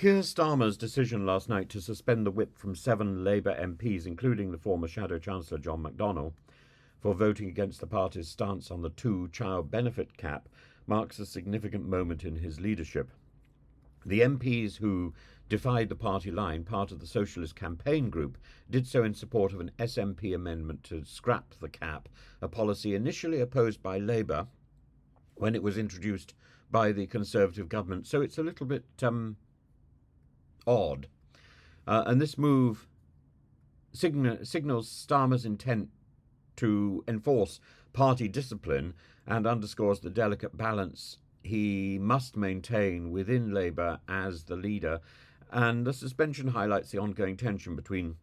Keir Starmer's decision last night to suspend the whip from 7 Labour MPs, including the former Shadow Chancellor John McDonnell, for voting against the party's stance on the child benefit cap marks a significant moment in his leadership. The MPs who defied the party line, part of the Socialist Campaign Group, did so in support of an SNP amendment to scrap the cap, a policy initially opposed by Labour when it was introduced by the Conservative government. So it's a little bit odd. And this move signals Starmer's intent to enforce party discipline and underscores the delicate balance he must maintain within Labour as the leader. And the suspension highlights the ongoing tension between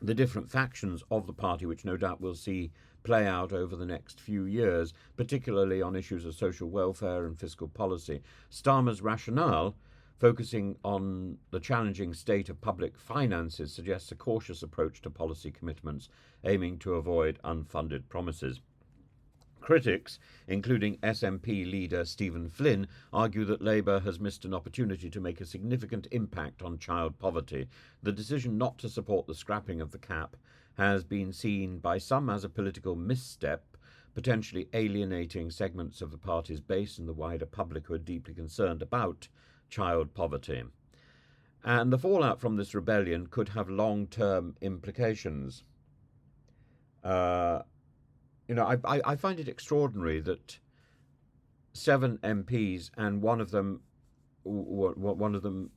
the different factions of the party, which no doubt we'll see play out over the next few years, particularly on issues of social welfare and fiscal policy. Starmer's rationale, focusing on the challenging state of public finances, suggests a cautious approach to policy commitments, aiming to avoid unfunded promises. Critics, including SNP leader Stephen Flynn, argue that Labour has missed an opportunity to make a significant impact on child poverty. The decision not to support the scrapping of the cap has been seen by some as a political misstep, potentially alienating segments of the party's base and the wider public who are deeply concerned about child poverty. And the fallout from this rebellion could have long-term implications. I find it extraordinary that 7 MPs and one of them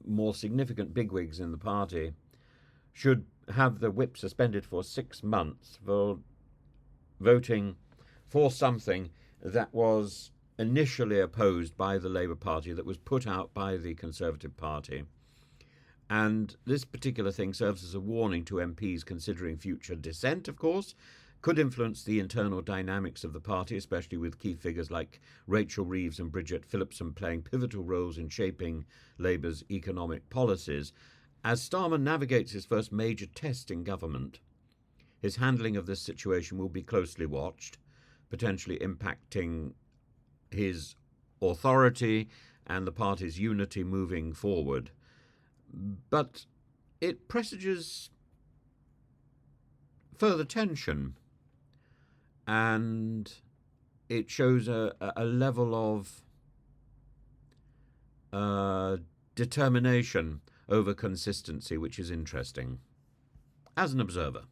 more significant bigwigs in the party should have the whip suspended for 6 months for voting for something that was initially opposed by the Labour Party, that was put out by the Conservative Party. And this particular thing serves as a warning to MPs considering future dissent, of course, could influence the internal dynamics of the party, especially with key figures like Rachel Reeves and Bridget Phillipson playing pivotal roles in shaping Labour's economic policies. As Starmer navigates his first major test in government, his handling of this situation will be closely watched, potentially impacting his authority and the party's unity moving forward. But it presages further tension, and it shows a level of determination over consistency, which is interesting as an observer.